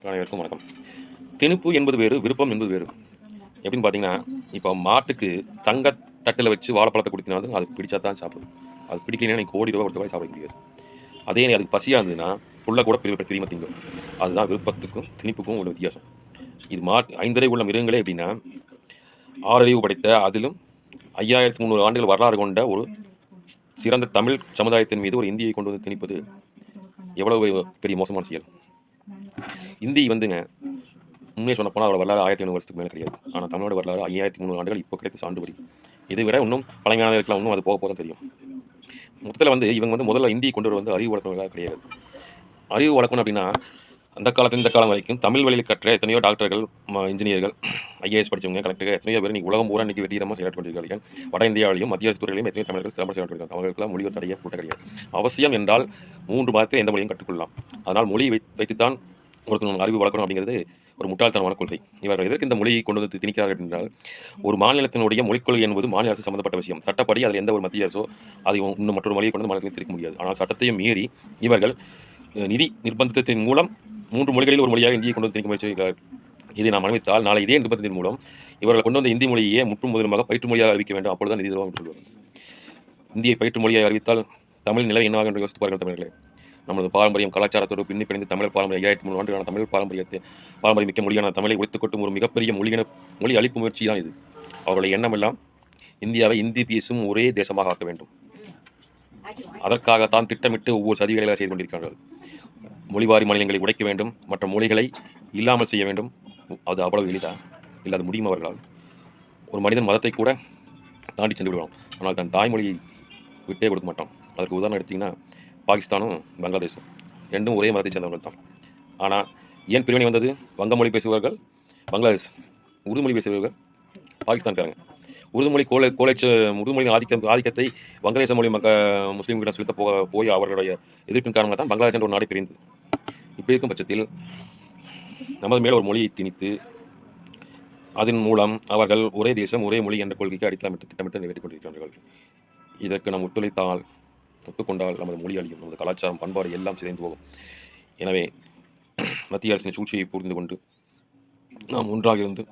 அனைவருக்கும் வணக்கம். திணிப்பு என்பது வேறு, விருப்பம் என்பது வேறு. எப்படின்னு பார்த்தீங்கன்னா, இப்போ மாட்டுக்கு தங்க தட்டில வச்சு வாழைப்பழத்த குடுத்தீனாலும் அதுக்கு பிடிச்சா தான் சாப்பிடும். அது பிடிக்கலைன்னா நீ கோடி ரூபா கொடுத்து கூட சாப்பிட முடியாது. அதே அதுக்கு பசியா இருந்ததுன்னா, புல்ல கூட பிரியமா திங்கும். அதுதான் விருப்பத்துக்கும், திணிப்புக்கும் உள்ள வித்தியாசம். இது ஐந்தறிவு உள்ள மிருகங்களே எப்படின்னா, 6 அறிவு படைத்த அதிலும் 5300 ஆண்டுகள் வரலாறு கொண்ட ஒரு சிறந்த தமிழ் சமுதாயத்தின் மீது ஒரு இந்தியை கொண்டு வந்து திணிப்பது எவ்வளவு பெரிய மோசமான செயல். இந்தி வந்துங்க உண்மையை சொல்லப்போனால் அவரோட வரலாறு 1500 வருஷத்துக்கு மேலே கிடையாது. ஆனால் தமிழோட வரலாறு 5300 ஆண்டுகள் இப்போ கிடைத்த சான்றுபடி. இதை விட இன்னும் பழமையான இருக்கலாம், இன்னும் அது போக போக தெரியும். மொத்தத்தில் இவங்க முதல்ல இந்தியை கொண்டு வர அறிவு வளர்க்கணுங்களாக கிடையாது. அறிவு வளர்க்கணும் அப்படின்னா அந்த காலத்தில் இந்த காலம் வரைக்கும் தமிழ் வழியில் கற்ற எத்தனையோ டாக்டர்கள், இன்ஜினியர்கள், ஐஏஎஸ் படித்தவங்க, கலெக்டர்கள் எத்தனையோ பேர் இன்றைக்கி உலகம் பூரா இன்றைக்கி வெற்றிகரமாக செயலாற்றி கொண்டிருக்கிறார்கள். வட இந்தியாவிலையும் மத்திய துறையிலையும் எத்தனையோ தமிழர்கள் சிறப்பாக செயலாற்றிருக்காங்க. அவர்களுக்கெல்லாம் மொழியை தடைய கூட்ட கிடையாது. அவசியம் என்றால் 3 மாதத்தில் எந்த மொழியும் கற்றுக்கொள்ளலாம். அதனால் மொழி வைத்துத்தான் ஒருத்தர் அறிவு வளர்க்கணும் அப்படிங்கிறது ஒரு முட்டாள்தனமான கொள்கை. இவர்கள் எதற்கு இந்த மொழியை கொண்டு வந்து திணிக்கிறார்கள் என்றால், ஒரு மாநிலத்தினுடைய மொழிக் கொள்கை என்பது மாநில அரசு சம்பந்தப்பட்ட விஷயம். சட்டப்படி அதில் எந்த ஒரு மத்திய அரசோ அதை இன்னும் மற்றொரு மொழியை கொண்டு மாநிலத்தில் திணிக்க முடியாது. ஆனால் சட்டத்தையும் மீறி இவர்கள் நிதி நிர்பந்தத்தின் மூலம் 3 மொழிகளில் ஒரு மொழியாக இந்தியை கொண்டு வந்து திணிக்க முயற்சிக்கிறார்கள். இதை நாம் அனுமதித்தால் நாளை இதே நிர்பந்தத்தின் மூலம் இவர்கள் கொண்டு வந்த இந்தி மொழியை முற்றும் முதலுமாக பயிற்று மொழியாக அறிவிக்க வேண்டும். அப்பொழுதுதான் நிதி தருவாங்க சொல்வார்கள். இந்தியை பயிற்று மொழியாக அறிவித்தால் தமிழ் நிலை என்னவாக என்று யோசித்து பாருங்கள் தமிழர்களே. நமது பாரம்பரியம் கலாச்சாரத்தோடு பின்னி பிணைந்து தமிழ் பாரம்பரியம் 5300 ஆண்டுகளான தமிழ் பாரம்பரியம் மிக்க மொழியான தமிழை ஒழித்துக் கொட்டும் ஒரு மிகப்பெரிய மொழி அழிப்பு முயற்சி தான் இது. அவர்களுடைய எண்ணம் எல்லாம் இந்தியாவை இந்தி பேசும் ஒரே தேசமாக ஆக்க வேண்டும். அதற்காகத்தான் திட்டமிட்டு ஒவ்வொரு சதிகளை செய்து கொண்டிருக்கிறார்கள். மொழிவாரி மாநிலங்களை உடைக்க வேண்டும், மற்ற மொழிகளை இல்லாமல் செய்ய வேண்டும். அது அவ்வளவு எளிதா? இல்லை அது முடியும் அவர்களால்? ஒரு மனிதன் மதத்தை கூட தாண்டி சென்று விடுவான், ஆனால் தன் தாய்மொழியை விட்டே கொடுக்க மாட்டான். அதற்கு உதாரணம் எடுத்திங்கன்னா பாகிஸ்தானும் பங்களாதேஷும் ரெண்டும் ஒரே மதத்தை சேர்ந்தவர்கள் தான். ஆனால் ஏன் பிரிவினை வந்தது? வங்க மொழி பேசுபவர்கள் பங்களாதேஷ், உருது மொழி பேசுபவர்கள் பாகிஸ்தான்காரங்க. உருதுமொழி உருதுமொழியின் ஆதிக்கத்தை வங்கதேச மொழி முஸ்லீம்களிடம் செலுத்த போய் அவர்களுடைய எதிர்ப்பின் காரணமாக தான் பங்களாதேஷ் என்ற ஒரு நாடு பிரிந்தது. இப்படி இருக்கும் பட்சத்தில் நமது மேல் ஒரு மொழியை திணித்து அதன் மூலம் அவர்கள் ஒரே தேசம் ஒரே மொழி என்ற கொள்கைக்கு அடித்தளமிட்டு திட்டமிட்டு நிறைவேற்றிக் கொண்டிருக்கிறார்கள். இதற்கு நாம் ஒத்துக்கொண்டால் நமது மொழி அழியும், நமது கலாச்சாரம், பண்பாடு எல்லாம் சிதைந்து போகும். எனவே மத்திய அரசின் சூழ்ச்சியை புரிந்து கொண்டு நாம் ஒன்றாக இருந்து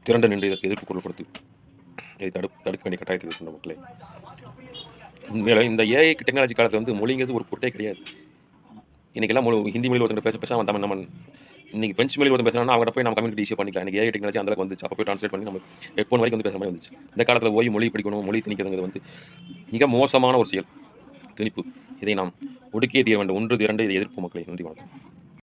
திரண்டு நின்று இதற்கு எதிர்ப்பு குரல் கொடுத்து இதை தடுக்க வேண்டிய கட்டாயத்தில் இருக்கின்ற மக்களே. உண்மையில இந்த ஏஐ டெக்னாலஜி காலத்தில் மொழிங்கிறது ஒரு பொருட்டே கிடையாது. இன்றைக்கெல்லாம் ஹிந்தி மொழியில் ஒருத்தர் பேச அவன் நம்ம இன்றைக்கி ஃப்ரெஞ்ச் மொழியில் ஒருத்தர் பேசுனா அவங்கள்ட்ட போய் நம்ம கம்யூனிட்டி ஈஸியாக பண்ணிக்கலாம். இன்றைக்கி ஏஐ டெக்னாலஜி அந்த வந்துச்சு. அப்போ போய் ட்ரான்ஸ்லேட் பண்ணி நம்ம ஹெட்ஃபோன் வரைக்கும் பேசுகிற மாதிரி வந்துச்சு. இந்த காலத்தில் போய் மொழி பிடிக்கணும், மொழி திணிக்கிறதுங்கிறது மிக மோசமான ஒரு செயல், திணிப்பு. இதை நாம் ஒடுக்கியே தீர வேண்டும். 1 2 இதை எதிர்ப்பு மக்களே. நன்றி, வணக்கம்.